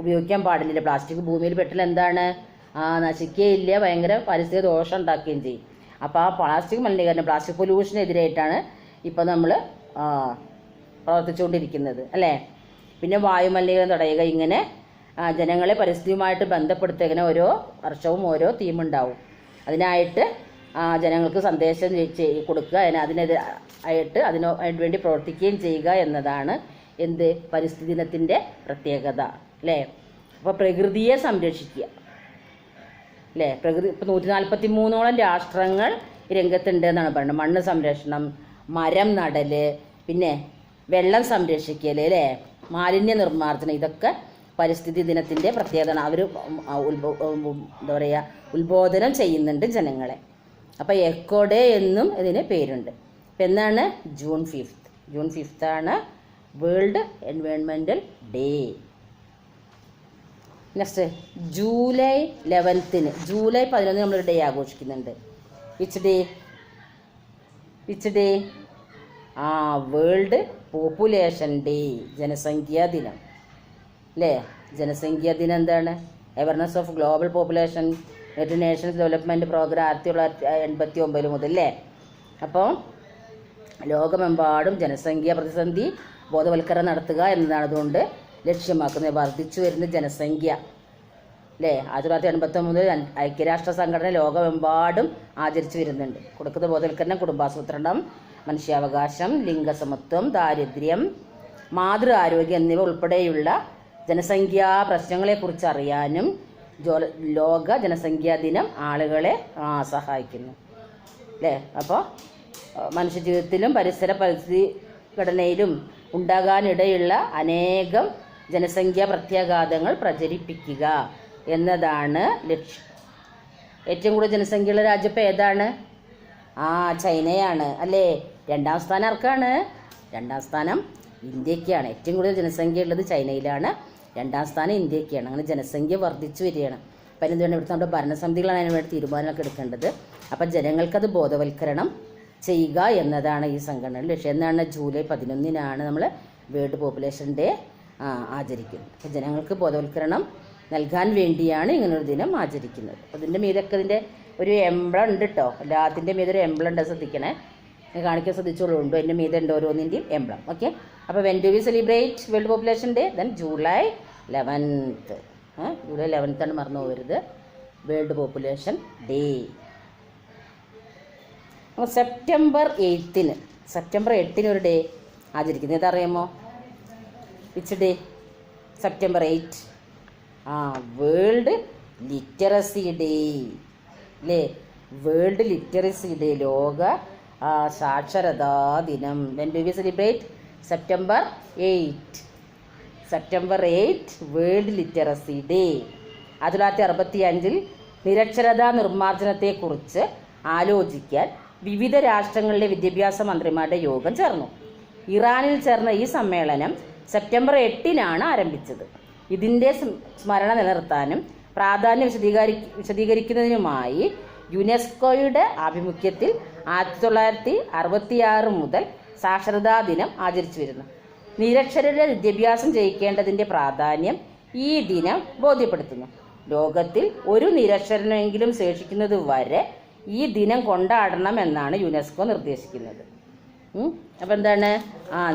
ഉപയോഗിക്കാൻ പാടില്ല. പ്ലാസ്റ്റിക് ഭൂമിയിൽ പെട്ടാൽ എന്താണ് നശിക്കുകയില്ല, ഭയങ്കര പരിസ്ഥിതി ദോഷം ഉണ്ടാക്കുകയും ചെയ്യും. അപ്പോൾ ആ പ്ലാസ്റ്റിക് മലിനീകരണം, പ്ലാസ്റ്റിക് പൊല്യൂഷനെതിരായിട്ടാണ് ഇപ്പോൾ നമ്മൾ പ്രവർത്തിച്ചുകൊണ്ടിരിക്കുന്നത് അല്ലേ. പിന്നെ വായു മലിനീകരണം തടയുക, ഇങ്ങനെ ജനങ്ങളെ പരിസ്ഥിതിയുമായിട്ട് ബന്ധപ്പെടുത്തുക. ഇങ്ങനെ ഓരോ വർഷവും ഓരോ തീമുണ്ടാവും. അതിനായിട്ട് ജനങ്ങൾക്ക് സന്ദേശം കൊടുക്കുക, അതിനായിട്ട് അതിനായിട്ട് വേണ്ടി പ്രവർത്തിക്കുകയും ചെയ്യുക എന്നതാണ് പരിസ്ഥിതി ദിനത്തിൻ്റെ പ്രത്യേകത അല്ലേ. അപ്പോൾ പ്രകൃതിയെ സംരക്ഷിക്കുക അല്ലേ. ഇപ്പോൾ 143ഓളം രാഷ്ട്രങ്ങൾ ഈ രംഗത്തുണ്ട് എന്നാണ് പറയുന്നത്. മണ്ണ് സംരക്ഷണം, മരം നടൽ, പിന്നെ വെള്ളം സംരക്ഷിക്കൽ അല്ലേ, മാലിന്യ നിർമ്മാർജ്ജനം, ഇതൊക്കെ പരിസ്ഥിതി ദിനത്തിൻ്റെ പ്രത്യേകതയാണ്. അവർ എന്താ പറയുക ഉത്ബോധനം ചെയ്യുന്നുണ്ട് ജനങ്ങളെ. അപ്പോൾ എക്കോ ഡേ എന്നും ഇതിന് പേരുണ്ട്. ഇപ്പം എന്നാണ് ജൂൺ 5 ആണ് world environmental day. Next July 11 July 11 നമ്മളൊരു ഡേ ആഘോഷിക്കുന്നുണ്ട്. Which day world population day, ജനസംഖ്യാ ദിനം അല്ലേ. ജനസംഖ്യാ ദിനം എന്താണ്? Awareness of global population United Nations development programme 1989 മുതൽ അല്ലേ. അപ്പോൾ ലോകമെമ്പാടും ജനസംഖ്യാ പ്രതിസന്ധി ബോധവൽക്കരണം നടത്തുക എന്നതാണ് അതുകൊണ്ട് ലക്ഷ്യമാക്കുന്നത്. വർദ്ധിച്ചു വരുന്ന ജനസംഖ്യ അല്ലേ. 1989 മുതൽ ഐക്യരാഷ്ട്ര സംഘടന ലോകമെമ്പാടും ആചരിച്ചു വരുന്നുണ്ട്. കൊടുക്കുന്ന ബോധവൽക്കരണം കുടുംബാസൂത്രണം, മനുഷ്യാവകാശം, ലിംഗസമത്വം, ദാരിദ്ര്യം, മാതൃ ആരോഗ്യം എന്നിവ ഉൾപ്പെടെയുള്ള ജനസംഖ്യാ പ്രശ്നങ്ങളെക്കുറിച്ച് അറിയാനും ലോക ജനസംഖ്യാ ദിനം ആളുകളെ സഹായിക്കുന്നു അല്ലേ. അപ്പോൾ മനുഷ്യജീവിതത്തിലും പരിസ്ഥിതി ഘടനയിലും ഉണ്ടാകാനിടയുള്ള അനേകം ജനസംഖ്യാ പ്രത്യാഘാതങ്ങൾ പ്രചരിപ്പിക്കുക എന്നതാണ് ലക്ഷ്യം. ഏറ്റവും കൂടുതൽ ജനസംഖ്യയുള്ള രാജ്യം ഇപ്പോൾ ഏതാണ്? ചൈനയാണ് അല്ലേ. 2ാം സ്ഥാനം ആർക്കാണ്? 2ാം സ്ഥാനം ഇന്ത്യക്കാണ്. ഏറ്റവും കൂടുതൽ ജനസംഖ്യ ഉള്ളത് ചൈനയിലാണ്, 2ാം സ്ഥാനം ഇന്ത്യക്കാണ്. അങ്ങനെ ജനസംഖ്യ വർദ്ധിച്ചു വരികയാണ്. അപ്പം എന്തുകൊണ്ട് ഇവിടുത്തെ നമ്മുടെ ഭരണസമിതികളാണ് അതിന് വേണ്ടി തീരുമാനമൊക്കെ എടുക്കേണ്ടത്. അപ്പം ജനങ്ങൾക്കത് ബോധവൽക്കരണം ചെയ്യുക എന്നതാണ് ഈ സംഘടനയുടെ ലക്ഷ്യം. എന്നാണ് ജൂലൈ 11 നമ്മൾ വേൾഡ് പോപ്പുലേഷൻ ഡേ ആചരിക്കുന്നത്. അപ്പം ജനങ്ങൾക്ക് ബോധവൽക്കരണം നൽകാൻ വേണ്ടിയാണ് ഇങ്ങനൊരു ദിനം ആചരിക്കുന്നത്. അതിൻ്റെ മീതൊക്കെ ഇതിൻ്റെ ഒരു എംബ്ലം ഉണ്ട് കേട്ടോ. എല്ലാത്തിൻ്റെ മീതൊരു എംബ്ലം ഉണ്ട്, ശ്രദ്ധിക്കണേ, കാണിക്കാൻ ശ്രദ്ധിച്ചോളൂ. ഉണ്ട് അതിൻ്റെ മീതുണ്ട് ഓരോന്നിൻ്റെയും എംബ്ലം. ഓക്കെ. അപ്പോൾ when do we celebrate world population day? Then July 11 July 11 ആണ്, മറന്നു പോകരുത്, വേൾഡ് പോപ്പുലേഷൻ ഡേ. സെപ്റ്റംബർ 8 ഒരു ഡേ ആചരിക്കുന്നത്. ഏതറിയാമോ? Which day? September 8 world literacy day അല്ലേ. വേൾഡ് ലിറ്ററസി ഡേ, ലോക സാക്ഷരതാ ദിനം. When do we celebrate? September 8 world literacy day. 1965 നിരക്ഷരതാ നിർമ്മാർജ്ജനത്തെക്കുറിച്ച് ആലോചിക്കാൻ വിവിധ രാഷ്ട്രങ്ങളിലെ വിദ്യാഭ്യാസ മന്ത്രിമാരുടെ യോഗം ചേർന്നു. ഇറാനിൽ ചേർന്ന ഈ സമ്മേളനം സെപ്റ്റംബർ 8 ആരംഭിച്ചത്. ഇതിൻ്റെ സ്മരണ നിലനിർത്താനും പ്രാധാന്യം വിശദീകരിക്കുന്നതിനുമായി യുനെസ്കോയുടെ ആഭിമുഖ്യത്തിൽ 1966 മുതൽ സാക്ഷരതാ ദിനം ആചരിച്ചു വരുന്നു. നിരക്ഷരരുടെ വിദ്യാഭ്യാസം ചെയ്യിക്കേണ്ടതിൻ്റെ പ്രാധാന്യം ഈ ദിനം ബോധ്യപ്പെടുത്തുന്നു. ലോകത്തിൽ ഒരു നിരക്ഷരനെങ്കിലും ശേഷിക്കുന്നത് വരെ ഈ ദിനം കൊണ്ടാടണം എന്നാണ് യുനെസ്കോ നിർദ്ദേശിക്കുന്നത്. അപ്പം എന്താണ്?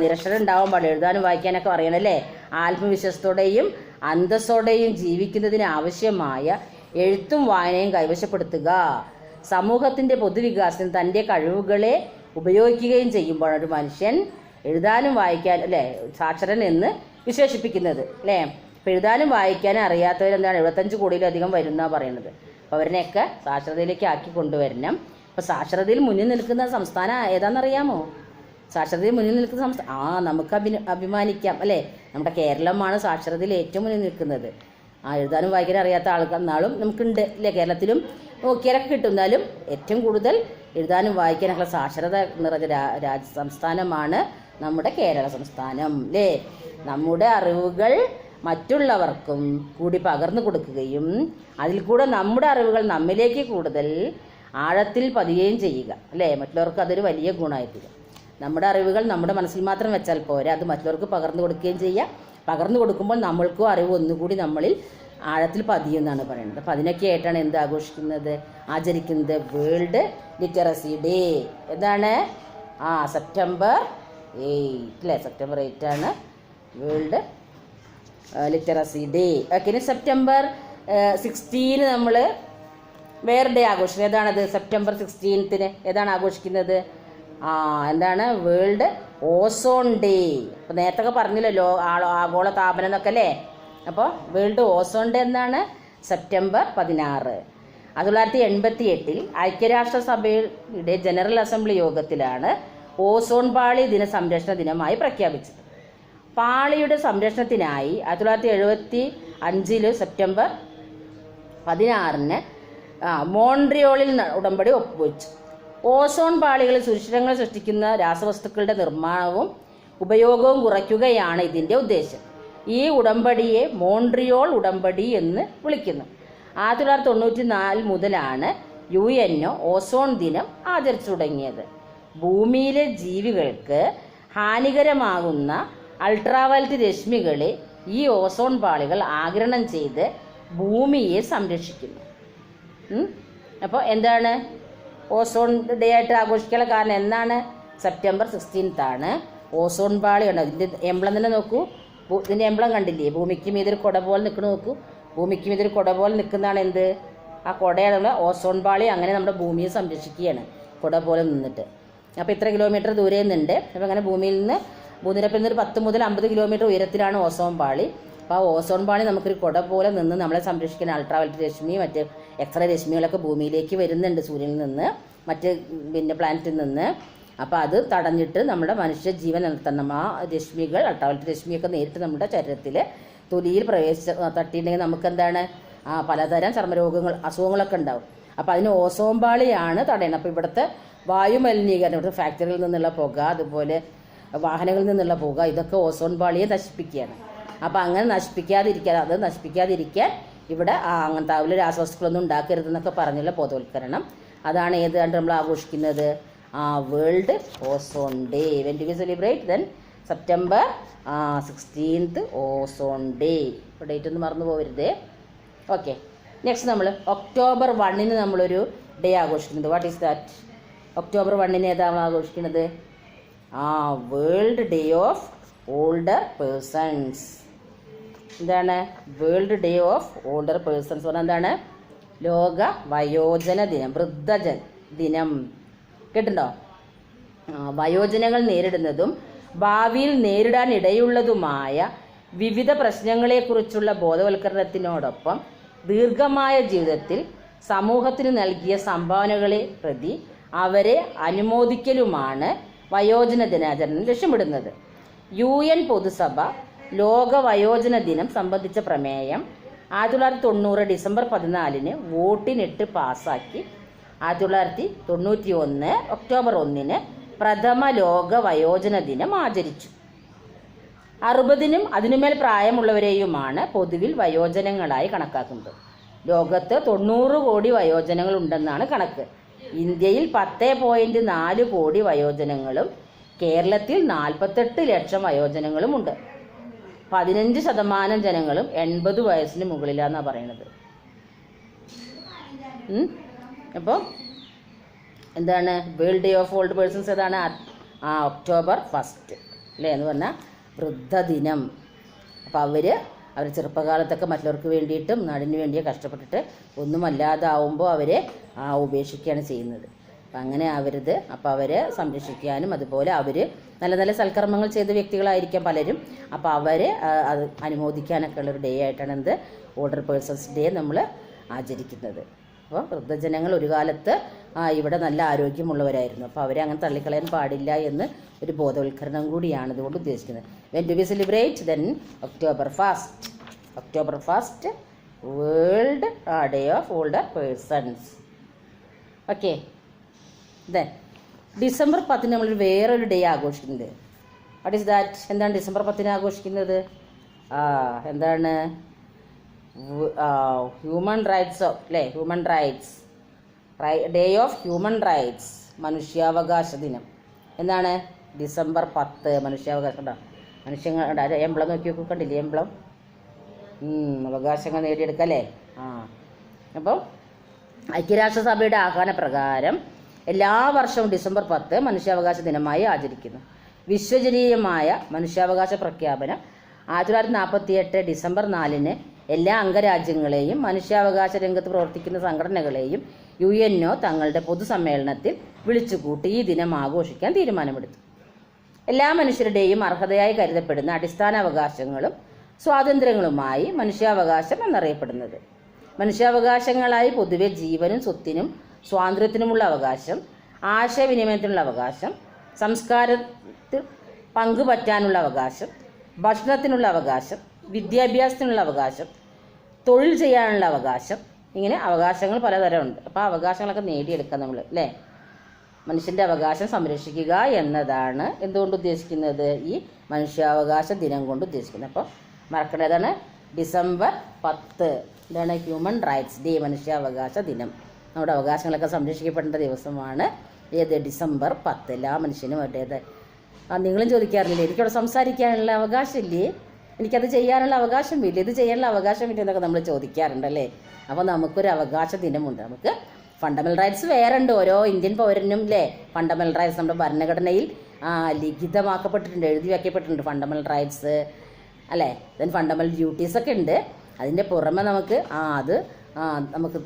നിരക്ഷരം ഉണ്ടാവാൻ പാടില്ല, എഴുതാനും വായിക്കാനൊക്കെ അറിയണമല്ലേ. ആത്മവിശ്വാസത്തോടെയും അന്തസ്സോടെയും ജീവിക്കുന്നതിന് ആവശ്യമായ എഴുത്തും വായനയും കൈവശപ്പെടുത്തുക. സമൂഹത്തിൻ്റെ പൊതുവികാസത്തിന് തൻ്റെ കഴിവുകളെ ഉപയോഗിക്കുകയും ചെയ്യുമ്പോഴാണ് ഒരു മനുഷ്യൻ എഴുതാനും വായിക്കാനും അല്ലേ സാക്ഷരൻ എന്ന് വിശേഷിപ്പിക്കുന്നത് അല്ലേ. അപ്പോൾ എഴുതാനും വായിക്കാനും അറിയാത്തവരെന്താണ് 75 കോടിയിലധികം വരുന്നതാണ് പറയുന്നത്. അപ്പോൾ അവരിനെയൊക്കെ സാക്ഷരതയിലേക്ക് ആക്കി കൊണ്ടുവരണം. അപ്പോൾ സാക്ഷരതയിൽ മുന്നിൽ നിൽക്കുന്ന സംസ്ഥാനം ഏതാണെന്നറിയാമോ? സാക്ഷരതയിൽ മുന്നിൽ നിൽക്കുന്ന സംസ്ഥാനം നമുക്ക് അഭിമാനിക്കാം അല്ലേ. നമ്മുടെ കേരളമാണ് സാക്ഷരതയിൽ ഏറ്റവും മുന്നിൽ നിൽക്കുന്നത്. എഴുതാനും വായിക്കാനും അറിയാത്ത ആൾക്കാർ നാളും നമുക്കുണ്ട് അല്ലേ. കേരളത്തിലും നോക്കിയാലൊക്കെ കിട്ടും. എന്നാലും ഏറ്റവും കൂടുതൽ എഴുതാനും വായിക്കാനൊക്കെ സാക്ഷരത നിറഞ്ഞ സംസ്ഥാനമാണ് നമ്മുടെ കേരള സംസ്ഥാനം അല്ലേ. നമ്മുടെ അറിവുകൾ മറ്റുള്ളവർക്കും കൂടി പകർന്നു കൊടുക്കുകയും അതിൽ കൂടെ നമ്മുടെ അറിവുകൾ നമ്മിലേക്ക് കൂടുതൽ ആഴത്തിൽ പതിയുകയും ചെയ്യുക അല്ലേ. മറ്റുള്ളവർക്ക് അതൊരു വലിയ ഗുണമായിത്തീരും. നമ്മുടെ അറിവുകൾ നമ്മുടെ മനസ്സിൽ മാത്രം വെച്ചാൽ പോരാ, അത് മറ്റുള്ളവർക്ക് പകർന്നു കൊടുക്കുകയും ചെയ്യുക. പകർന്നു കൊടുക്കുമ്പോൾ നമ്മൾക്കും അറിവ് ഒന്നുകൂടി നമ്മളിൽ ആഴത്തിൽ പതിയുമെന്നാണ് പറയുന്നത്. അപ്പം അതിനൊക്കെ ആയിട്ടാണ് എന്ത് ആചരിക്കുന്നത്? World literacy day. എന്താണ്? സെപ്റ്റംബർ 8 അല്ലേ. സെപ്റ്റംബർ 8 ആണ് വേൾഡ് ലിറ്ററസി ഡേ. ഓക്കെ. ഇനി സെപ്റ്റംബർ 16 നമ്മൾ വേറെ ഡേ ആഘോഷിക്കുന്നത്. ഏതാണത്? സെപ്റ്റംബർ 16 ഏതാണ് ആഘോഷിക്കുന്നത്? എന്താണ്? World ozone day. അപ്പോൾ നേരത്തെ പറഞ്ഞില്ലല്ലോ ആഗോള താപനം എന്നൊക്കെ അല്ലേ. അപ്പോൾ വേൾഡ് ഓസോൺ ഡേ എന്നാണ് സെപ്റ്റംബർ 16. 1988 ഐക്യരാഷ്ട്രസഭയുടെ ജനറൽ അസംബ്ലി യോഗത്തിലാണ് ഓസോൺ പാളി ദിന സംരക്ഷണ ദിനമായി പ്രഖ്യാപിച്ചത്. പാളിയുടെ സംരക്ഷണത്തിനായി 1975 സെപ്റ്റംബർ 16 മോൺട്രിയോളിൽ ഉടമ്പടി ഒപ്പുവെച്ചു. ഓസോൺ പാളികളിൽ സുഷിരങ്ങൾ സൃഷ്ടിക്കുന്ന രാസവസ്തുക്കളുടെ നിർമ്മാണവും ഉപയോഗവും കുറയ്ക്കുകയാണ് ഇതിൻ്റെ ഉദ്ദേശം. ഈ ഉടമ്പടിയെ മോൺട്രിയോൾ ഉടമ്പടി എന്ന് വിളിക്കുന്നു. 1994 മുതലാണ് UN ഓസോൺ ദിനം ആചരിച്ചു തുടങ്ങിയത്. ഭൂമിയിലെ ജീവികൾക്ക് ഹാനികരമാകുന്ന അൾട്രാവയലറ്റ് രശ്മികളെ ഈ ഓസോൺ പാളികൾ ആഗിരണം ചെയ്ത് ഭൂമിയെ സംരക്ഷിക്കുന്നു. അപ്പോൾ എന്താണ് ഓസോൺ ഡേ ആയിട്ട് ആഘോഷിക്കാനുള്ള കാരണം? എന്നാണ്? സെപ്റ്റംബർ 16 ഓസോൺ പാളി ഉണ്ട്. ഇതിൻ്റെ എംബ്ലം തന്നെ നോക്കൂ. ഇതിൻ്റെ എംബ്ലം കണ്ടില്ലേ? ഭൂമിക്ക് മീതൊരു കുട പോലെ നിൽക്കണ നോക്കൂ. ഭൂമിക്ക് മീതൊരു കുട പോലെ നിൽക്കുന്നതാണ് എന്ത്? ആ കുടയാണ് ഓസോൺ പാളി. അങ്ങനെ നമ്മുടെ ഭൂമിയെ സംരക്ഷിക്കുകയാണ് കുട പോലെ നിന്നിട്ട്. അപ്പോൾ ഇത്ര കിലോമീറ്റർ ദൂരെ നിന്നുണ്ട്. അപ്പോൾ അങ്ങനെ ഭൂമിയിൽ നിന്ന് ഭൂനിരപ്പിൽ നിന്ന് ഒരു 10 മുതൽ 50 കിലോമീറ്റർ ഉയരത്തിലാണ് ഓസോൺ പാളി. അപ്പോൾ ആ ഓസോൺ പാളി നമുക്കൊരു കുട പോലെ നിന്ന് നമ്മളെ സംരക്ഷിക്കുന്ന അൾട്രാവയലറ്റ് രശ്മി മറ്റ് എക്സ്റേ രശ്മികളൊക്കെ ഭൂമിയിലേക്ക് വരുന്നുണ്ട് സൂര്യനിൽ നിന്ന്, മറ്റ് പ്ലാനറ്റിൽ നിന്ന്. അപ്പോൾ അത് തടഞ്ഞിട്ട് നമ്മുടെ മനുഷ്യ ജീവൻ നിലനിർത്തണം. ആ രശ്മികൾ അൾട്രാവയലറ്റ് രശ്മിയൊക്കെ നേരിട്ട് നമ്മുടെ ശരീരത്തിൽ തൊലിയിൽ തട്ടിയിട്ടുണ്ടെങ്കിൽ നമുക്കെന്താണ്? പലതരം ചർമ്മരോഗങ്ങൾ അസുഖങ്ങളൊക്കെ ഉണ്ടാവും. അപ്പോൾ അതിന് ഓസോൺ പാളിയാണ് തടയണം. അപ്പോൾ ഇവിടുത്തെ വായുമലിനീകരണം, ഇവിടുത്തെ ഫാക്ടറികളിൽ നിന്നുള്ള പുക, അതുപോലെ വാഹനങ്ങളിൽ നിന്നുള്ള പുക, ഇതൊക്കെ ഓസോൺ പാളിയെ നശിപ്പിക്കുകയാണ്. അപ്പോൾ അങ്ങനെ നശിപ്പിക്കാതിരിക്കാൻ ഇവിടെ അങ്ങനത്തെ അതുപോലെ രാസവസ്തുക്കളൊന്നും ഉണ്ടാക്കരുതെന്നൊക്കെ പറഞ്ഞുള്ള ബോധവൽക്കരണം. അതാണ് ഏതാണ്ട് നമ്മൾ ആഘോഷിക്കുന്നത്? World ozone day. When do we celebrate? Then September 16 ozone day. ഇപ്പോൾ ഡേറ്റ് ഒന്നും മറന്നു പോകരുതേ. ഓക്കെ. നെക്സ്റ്റ് നമ്മൾ ഒക്ടോബർ 1 നമ്മളൊരു ഡേ ആഘോഷിക്കുന്നത്. What is that? ഒക്ടോബർ 1 ഏതാണ് ആഘോഷിക്കുന്നത്? World day of older persons. എന്താണ് world day of older persons പറഞ്ഞാൽ എന്താണ്? ലോക വയോജന ദിനം, വൃദ്ധജന ദിനം. കേട്ടിട്ടുണ്ടോ? വയോജനങ്ങൾ നേരിടുന്നതും ഭാവിയിൽ നേരിടാൻ ഇടയുള്ളതുമായ വിവിധ പ്രശ്നങ്ങളെക്കുറിച്ചുള്ള ബോധവൽക്കരണത്തിനോടൊപ്പം ദീർഘമായ ജീവിതത്തിൽ സമൂഹത്തിന് നൽകിയ സംഭാവനകളെ പ്രതി അവരെ അനുമോദിക്കലുമാണ് വയോജന ദിനാചരണം ലക്ഷ്യമിടുന്നത്. UN പൊതുസഭ ലോക വയോജന ദിനം സംബന്ധിച്ച പ്രമേയം 1990 ഡിസംബർ 14 വോട്ടിനിട്ട് പാസാക്കി 1991 ഒക്ടോബർ 1 പ്രഥമ ലോക വയോജന ദിനം ആചരിച്ചു. 60നും അതിനുമേൽ പ്രായമുള്ളവരെയുമാണ് പൊതുവിൽ വയോജനങ്ങളായി കണക്കാക്കുന്നത്. ലോകത്ത് 90 കോടി വയോജനങ്ങൾ ഉണ്ടെന്നാണ് കണക്ക്. ഇന്ത്യയിൽ 10.4 കോടി വയോജനങ്ങളും കേരളത്തിൽ 48 ലക്ഷം വയോജനങ്ങളുമുണ്ട്. 15% ജനങ്ങളും 80 വയസ്സിന് മുകളിലാണെന്നാണ് പറയുന്നത്. അപ്പോൾ എന്താണ് world day of old persons? ഏതാണ്? ഒക്ടോബർ 1 അല്ലേ എന്ന് പറഞ്ഞാൽ വൃദ്ധദിനം. അപ്പോൾ അവർ ചെറുപ്പകാലത്തൊക്കെ മറ്റുള്ളവർക്ക് വേണ്ടിയിട്ടും നാടിന് വേണ്ടിയും കഷ്ടപ്പെട്ടിട്ട് ഒന്നുമല്ലാതാവുമ്പോൾ അവരെ ഉപേക്ഷിക്കുകയാണ് ചെയ്യുന്നത്. അപ്പം അങ്ങനെ അപ്പോൾ അവരെ സംരക്ഷിക്കാനും അതുപോലെ അവർ നല്ല നല്ല സൽക്കർമ്മങ്ങൾ ചെയ്ത വ്യക്തികളായിരിക്കാം പലരും. അപ്പോൾ അവരെ അത് അനുമോദിക്കാനൊക്കെ ഉള്ളൊരു ഡേ ആയിട്ടാണ് ഓൾഡർ പേഴ്സൺസ് ഡേ നമ്മൾ ആചരിക്കുന്നത്. അപ്പോൾ വൃദ്ധജനങ്ങൾ ഒരു കാലത്ത് ഇവിടെ നല്ല ആരോഗ്യമുള്ളവരായിരുന്നു. അപ്പോൾ അവരെ അങ്ങനെ തള്ളിക്കളയാൻ പാടില്ല എന്ന് ഒരു ബോധവൽക്കരണം കൂടിയാണ് ഇതുകൊണ്ട് ഉദ്ദേശിക്കുന്നത്. When do we celebrate? Then October first world day of older persons. Okay. Then December 10 നമ്മൾ വേറൊരു ഡേ ആഘോഷിക്കുന്നത്. What is that? എന്താണ് ഡിസംബർ 10 ആഘോഷിക്കുന്നത്? എന്താണ്? ഹ്യൂമൻ റൈറ്റ്സ് അല്ലേ? Human rights day of human rights, മനുഷ്യാവകാശ ദിനം. എന്താണ്? ഡിസംബർ 10 മനുഷ്യാവകാശം. ഉണ്ടോ? മനുഷ്യങ്ങളുടെ എംബ്ലം നോക്കി നോക്കി, കണ്ടില്ലേ എംബ്ലം? അവകാശങ്ങൾ നേടിയെടുക്കുക അല്ലേ? അപ്പം ഐക്യരാഷ്ട്രസഭയുടെ ആഹ്വാനപ്രകാരം എല്ലാ വർഷവും ഡിസംബർ 10 മനുഷ്യാവകാശ ദിനമായി ആചരിക്കുന്നു. വിശ്വജനീയമായ മനുഷ്യാവകാശ പ്രഖ്യാപനം 1948 ഡിസംബർ 4 എല്ലാ അംഗരാജ്യങ്ങളെയും മനുഷ്യാവകാശ രംഗത്ത് പ്രവർത്തിക്കുന്ന സംഘടനകളെയും UNO തങ്ങളുടെ പൊതുസമ്മേളനത്തിൽ വിളിച്ചുകൂട്ടി ഈ ദിനം ആഘോഷിക്കാൻ തീരുമാനമെടുത്തു. എല്ലാ മനുഷ്യരുടെയും അർഹതയായി കരുതപ്പെടുന്ന അടിസ്ഥാന അവകാശങ്ങളും സ്വാതന്ത്ര്യങ്ങളുമായി മനുഷ്യാവകാശം എന്നറിയപ്പെടുന്നത്. മനുഷ്യാവകാശങ്ങളായി പൊതുവെ ജീവനും സ്വത്തിനും സ്വാതന്ത്ര്യത്തിനുമുള്ള അവകാശം, ആശയവിനിമയത്തിനുള്ള അവകാശം, സംസ്കാരത്തിൽ പങ്കുപറ്റാനുള്ള അവകാശം, ഭക്ഷണത്തിനുള്ള അവകാശം, വിദ്യാഭ്യാസത്തിനുള്ള അവകാശം, തൊഴിൽ ചെയ്യാനുള്ള അവകാശം, ഇങ്ങനെ അവകാശങ്ങൾ പലതരമുണ്ട്. അപ്പോൾ ആ അവകാശങ്ങളൊക്കെ നേടിയെടുക്കാം നമ്മൾ അല്ലേ? മനുഷ്യൻ്റെ അവകാശം സംരക്ഷിക്കുക എന്നതാണ് എന്തുകൊണ്ട് ഉദ്ദേശിക്കുന്നത്? ഈ മനുഷ്യാവകാശ ദിനം കൊണ്ട് ഉദ്ദേശിക്കുന്നത്. അപ്പോൾ മറക്കേണ്ടതാണ് ഡിസംബർ 10 ഇതാണ് ഹ്യൂമൻ റൈറ്റ്സ് ഡേ, മനുഷ്യാവകാശ ദിനം. നമ്മുടെ അവകാശങ്ങളൊക്കെ സംരക്ഷിക്കപ്പെടേണ്ട ദിവസമാണ് ഏത്? ഡിസംബർ 10. എല്ലാ മനുഷ്യനും അവരുടേത്. നിങ്ങളും ചോദിക്കാറില്ലേ, എനിക്കവിടെ സംസാരിക്കാനുള്ള അവകാശമില്ലേ, എനിക്കത് ചെയ്യാനുള്ള അവകാശമില്ല, ഇത് ചെയ്യാനുള്ള അവകാശമില്ല എന്നൊക്കെ നമ്മൾ ചോദിക്കാറുണ്ടല്ലേ? അപ്പോൾ നമുക്കൊരു അവകാശ ദിനമുണ്ട്. നമുക്ക് ഫണ്ടമെൻ്റൽ റൈറ്റ്സ് വേറെ ഉണ്ട്. ഓരോ ഇന്ത്യൻ പൗരനും അല്ലേ ഫണ്ടമെൻ്റൽ റൈറ്റ്സ് നമ്മുടെ ഭരണഘടനയിൽ ലിഖിതമാക്കപ്പെട്ടിട്ടുണ്ട്, എഴുതി വയ്ക്കപ്പെട്ടിട്ടുണ്ട് ഫണ്ടമെൻ്റൽ റൈറ്റ്സ് അല്ലേ? ദെൻ ഫണ്ടമെൻ്റൽ ഡ്യൂട്ടീസൊക്കെ ഉണ്ട്. അതിൻ്റെ പുറമെ നമുക്ക് നമുക്ക്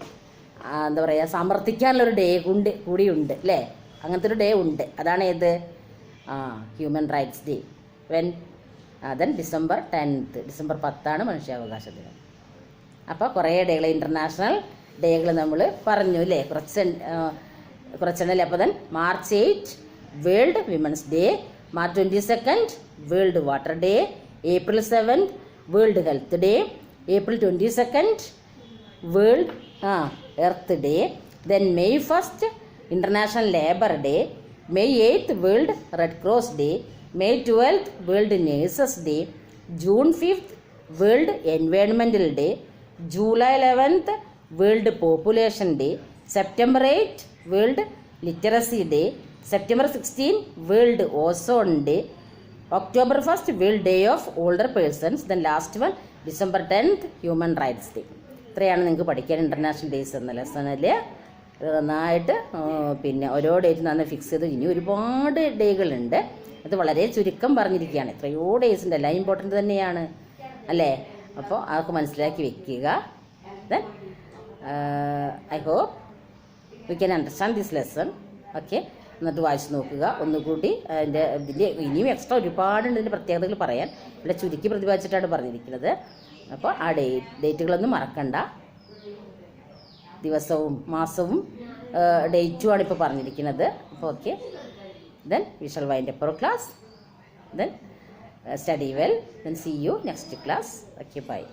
എന്താ പറയുക, സമർത്ഥിക്കാനുള്ളൊരു ഡേ കൂടിയുണ്ട് അല്ലേ? അങ്ങനത്തെ ഒരു ഡേ ഉണ്ട്. അതാണ് ഏത്? Human rights day. Then December 10 December 10 മനുഷ്യാവകാശ ദിനം. അപ്പോൾ കുറേ ഡേകൾ, ഇൻ്റർനാഷണൽ ഡേകൾ നമ്മൾ പറഞ്ഞു അല്ലേ? കുറച്ചെണ്ണല്ലേ? അപ്പോൾ then March 8 world women's day, March 22 world water day, April 7 world health day, April 22 world earth day, then May 1 international labour day, May 8 world red cross day, May 12 world nurses day, June 5 world environmental day, July 11 world population day, September 8 world literacy day, September 16 world ozone day, October 1 world day of older persons, then last one December 10 human rights day. ഇത്രയാണ് നിങ്ങൾക്ക് പഠിക്കാൻ international days എന്ന ലെസണിൽ. നന്നായിട്ട് പിന്നെ ഓരോ date നന്നായി fix ചെയ്ത്. ഇനി ഒരുപാട് ഡേകളുണ്ട്, അത് വളരെ ചുരുക്കം പറഞ്ഞിരിക്കുകയാണ്. എത്രയോ ഡേയ്സ് ഉണ്ട്, എല്ലാം ഇമ്പോർട്ടൻ്റ് തന്നെയാണ് അല്ലേ? അപ്പോൾ അതൊക്കെ മനസ്സിലാക്കി വെക്കുക. Then I hope we can understand this lesson. Okay, എന്നിട്ട് വായിച്ച് നോക്കുക ഒന്നുകൂടി. ഇതിൻ്റെ ഇനിയും എക്സ്ട്രാ ഒരുപാടുണ്ട് ഇതിൻ്റെ പ്രത്യേകതകൾ പറയാൻ. ഇവിടെ ചുരുക്കി പ്രതിപാദിച്ചിട്ടാണ് പറഞ്ഞിരിക്കുന്നത്. അപ്പോൾ ആ ഡേറ്റുകളൊന്നും മറക്കണ്ട. ദിവസവും മാസവും ഡേറ്റുമാണ് ഇപ്പോൾ പറഞ്ഞിരിക്കുന്നത്. അപ്പോൾ okay, then we shall wind up our class. Then study well. Then see you next class. Okay, bye.